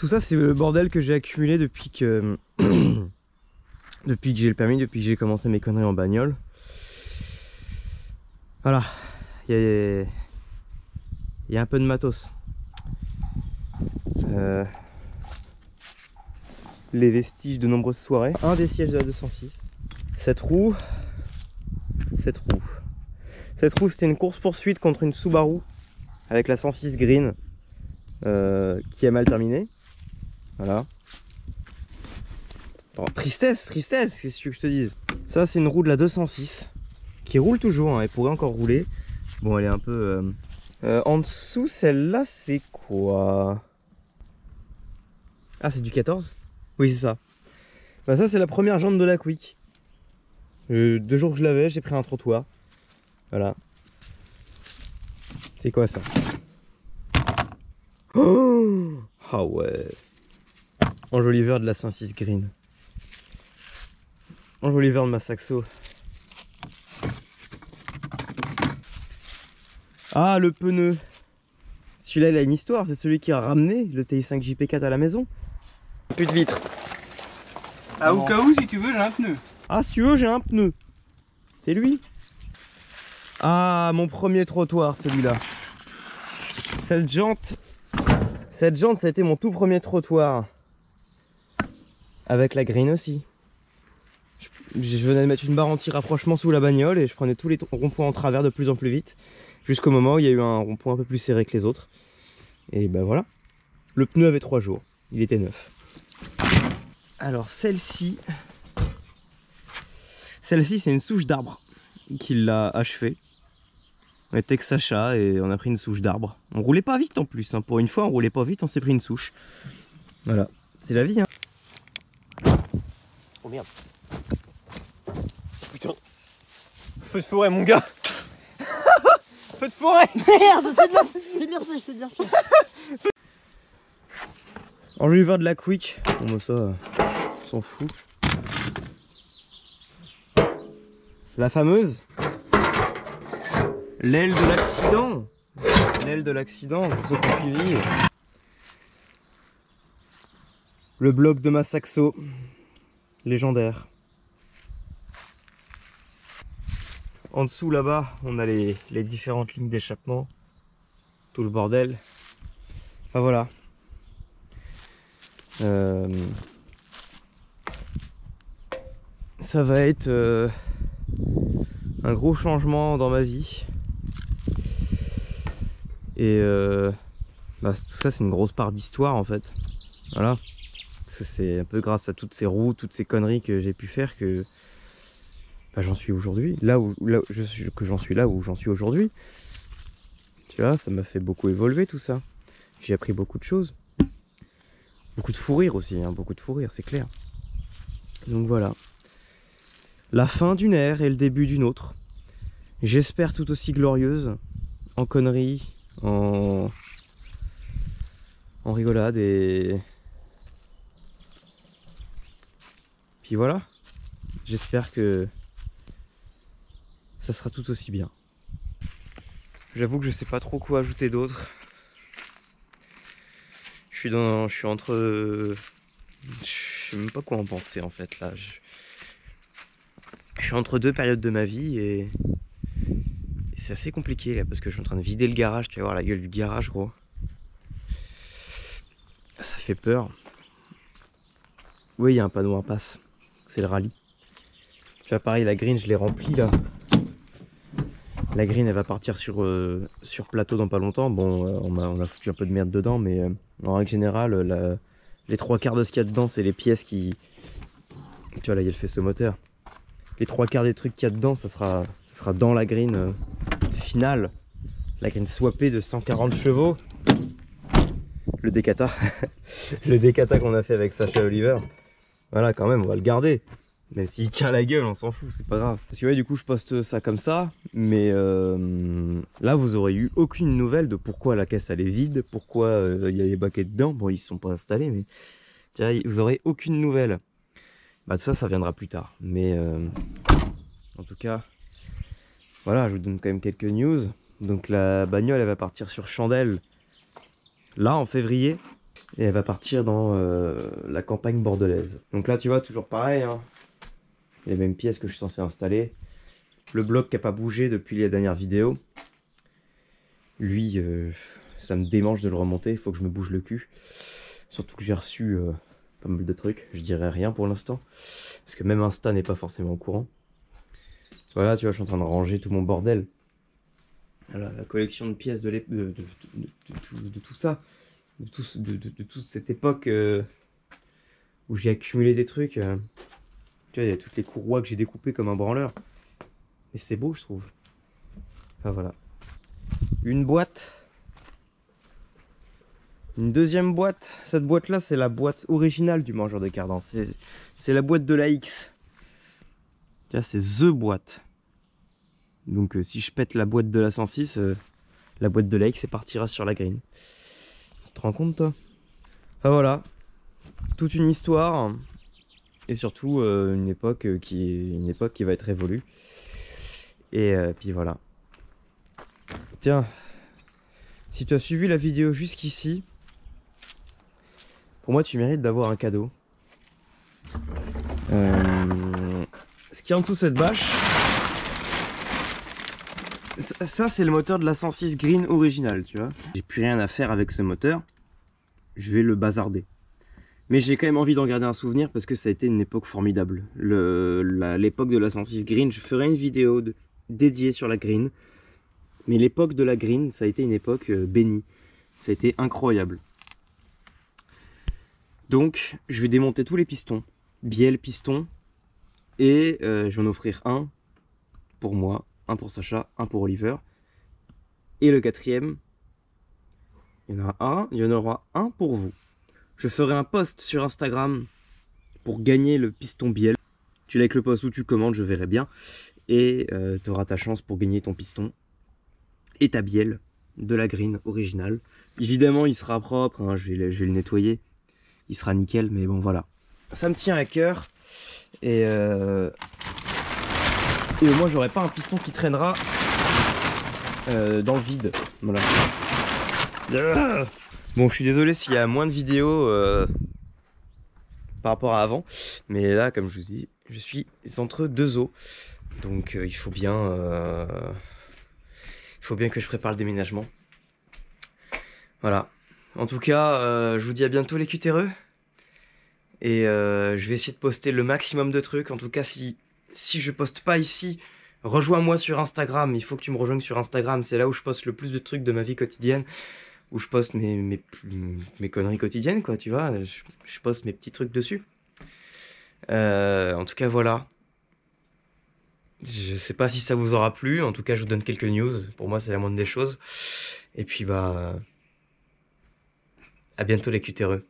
Tout ça, c'est le bordel que j'ai accumulé depuis que depuis que j'ai le permis, depuis que j'ai commencé mes conneries en bagnole. Voilà, il y a un peu de matos. Les vestiges de nombreuses soirées. Un des sièges de la 206. Cette roue, c'était une course poursuite contre une Subaru avec la 106 Green qui a mal terminé. Voilà. Oh, tristesse, qu'est-ce que tu veux que je te dise? Ça, c'est une roue de la 206 qui roule toujours, hein, elle pourrait encore rouler. Bon, elle est un peu... en dessous, celle-là, c'est quoi? Ah, c'est du 14? Oui, c'est ça. Bah, ça, c'est la première jante de la Quick. 2 jours que je l'avais, j'ai pris un trottoir. Voilà. C'est quoi ça? Oh, ah ouais. Enjoliveur de la 106 Green. Enjoliveur de ma Saxo. Ah, le pneu. Celui-là, il a une histoire. C'est celui qui a ramené le TI5 JP4 à la maison. Plus de vitres. Ah, au cas où, si tu veux, j'ai un pneu. Ah, si tu veux, j'ai un pneu. C'est lui. Ah, mon premier trottoir, celui-là. Cette jante, ça a été mon tout premier trottoir. Avec la Green aussi. Je venais de mettre une barre anti-rapprochement sous la bagnole et je prenais tous les ronds-points en travers de plus en plus vite. Jusqu'au moment où il y a eu un rond-point un peu plus serré que les autres. Et ben voilà. Le pneu avait 3 jours. Il était neuf. Alors celle-ci, c'est une souche d'arbre qui l'a achevé. On était que Sacha et on a pris une souche d'arbre. On roulait pas vite en plus, hein. Pour une fois on roulait pas vite, on s'est pris une souche. Voilà, c'est la vie, hein. Oh merde. Putain. Feu de forêt mon gars. Feu de forêt. Merde, c'est de l'herbe sèche, c'est de l'herbe sèche. Enjoliveur de la Quick. Bon bah ça, on s'en fout. La fameuse l'aile de l'accident. L'aile de l'accident, pour ceux qui ont suivi. Le bloc de ma Saxo. Légendaire. En dessous là-bas, on a les différentes lignes d'échappement. Tout le bordel. Enfin voilà. Ça va être un gros changement dans ma vie. Et bah, tout ça, c'est une grosse part d'histoire en fait. Voilà. Parce que c'est un peu grâce à toutes ces roues, toutes ces conneries que j'ai pu faire que bah, j'en suis aujourd'hui. Que j'en suis là où j'en suis aujourd'hui. Tu vois, ça m'a fait beaucoup évoluer tout ça. J'ai appris beaucoup de choses. Beaucoup de fou rire aussi, hein, beaucoup de fou rire, c'est clair. Donc voilà. La fin d'une ère et le début d'une autre. J'espère tout aussi glorieuse. En conneries, en rigolade et... Puis voilà. J'espère que ça sera tout aussi bien. J'avoue que je sais pas trop quoi ajouter d'autre. Je suis entre... Je sais même pas quoi en penser en fait là. Je suis entre 2 périodes de ma vie et c'est assez compliqué là parce que je suis en train de vider le garage. Tu vas voir la gueule du garage gros. Ça fait peur. Oui, il y a un panneau impasse. C'est le rallye. Tu vois pareil, la green je l'ai remplie là. La green elle va partir sur plateau dans pas longtemps. Bon on a foutu un peu de merde dedans mais en règle générale les 3/4 de ce qu'il y a dedans c'est les pièces qui... Tu vois là il y a le faisceau moteur. Les 3/4 des trucs qu'il y a dedans ça sera dans la green finale. La green swappée de 140 chevaux. Le Decata. Le Decata qu'on a fait avec Sacha Oliver. Voilà quand même on va le garder. Même s'il tient la gueule, on s'en fout, c'est pas grave. Parce que ouais, du coup, je poste ça comme ça. Mais là, vous aurez eu aucune nouvelle de pourquoi la caisse elle est vide, pourquoi il y a les baquets dedans. Bon, ils se sont pas installés, mais tu vois, vous aurez aucune nouvelle. Bah, ça viendra plus tard. Mais en tout cas, voilà, je vous donne quand même quelques news. Donc, la bagnole, elle va partir sur chandelle là en février. Et elle va partir dans la campagne bordelaise. Donc là, tu vois, toujours pareil, hein. Les mêmes pièces que je suis censé installer. Le bloc qui n'a pas bougé depuis les dernières vidéos. Lui, ça me démange de le remonter, il faut que je me bouge le cul. Surtout que j'ai reçu pas mal de trucs, je dirais rien pour l'instant. Parce que même Insta n'est pas forcément au courant. Voilà, tu vois, je suis en train de ranger tout mon bordel. Voilà, la collection de pièces de tout ça. De toute cette époque où j'ai accumulé des trucs. Tu vois, il y a toutes les courroies que j'ai découpées comme un branleur. Et c'est beau, je trouve. Enfin voilà. Une boîte. Une deuxième boîte. Cette boîte là, c'est la boîte originale du mangeur de cardan. C'est la boîte de la X. Tu vois, c'est THE boîte. Donc si je pète la boîte de la 106, la boîte de la X, elle partira sur la green. Tu te rends compte, toi? Enfin voilà. Toute une histoire. Et surtout une époque qui va être révolue. Et puis voilà. Tiens, si tu as suivi la vidéo jusqu'ici, pour moi tu mérites d'avoir un cadeau. Ce qui est en dessous de cette bâche, ça c'est le moteur de la 106 Green original, tu vois. J'ai plus rien à faire avec ce moteur, je vais le bazarder. Mais j'ai quand même envie d'en garder un souvenir parce que ça a été une époque formidable. L'époque de la 106 Green, je ferai une vidéo dédiée sur la Green. Mais l'époque de la Green, ça a été une époque bénie. Ça a été incroyable. Donc, je vais démonter tous les pistons. Bielle, piston. Et je vais en offrir un pour moi, un pour Sacha, un pour Oliver. Et le quatrième, il y en aura un pour vous. Je ferai un post sur Instagram pour gagner le piston bielle. Tu likes le post ou tu commandes, je verrai bien. Et tu auras ta chance pour gagner ton piston et ta bielle de la Green originale. Évidemment, il sera propre, hein, je vais le nettoyer. Il sera nickel, mais bon, voilà. Ça me tient à cœur. Et au moins, j'aurai pas un piston qui traînera dans le vide. Voilà. Bon, je suis désolé s'il y a moins de vidéos par rapport à avant. Mais là, comme je vous dis, je suis entre deux eaux. Donc, il faut bien que je prépare le déménagement. Voilà. En tout cas, je vous dis à bientôt les cutéreux. Et je vais essayer de poster le maximum de trucs. En tout cas, si je poste pas ici, rejoins-moi sur Instagram. Il faut que tu me rejoignes sur Instagram. C'est là où je poste le plus de trucs de ma vie quotidienne. Où je poste mes conneries quotidiennes, quoi, tu vois. Je poste mes petits trucs dessus. En tout cas, voilà. Je sais pas si ça vous aura plu. En tout cas, je vous donne quelques news. Pour moi, c'est la moindre des choses. Et puis, bah... à bientôt les cutéreux.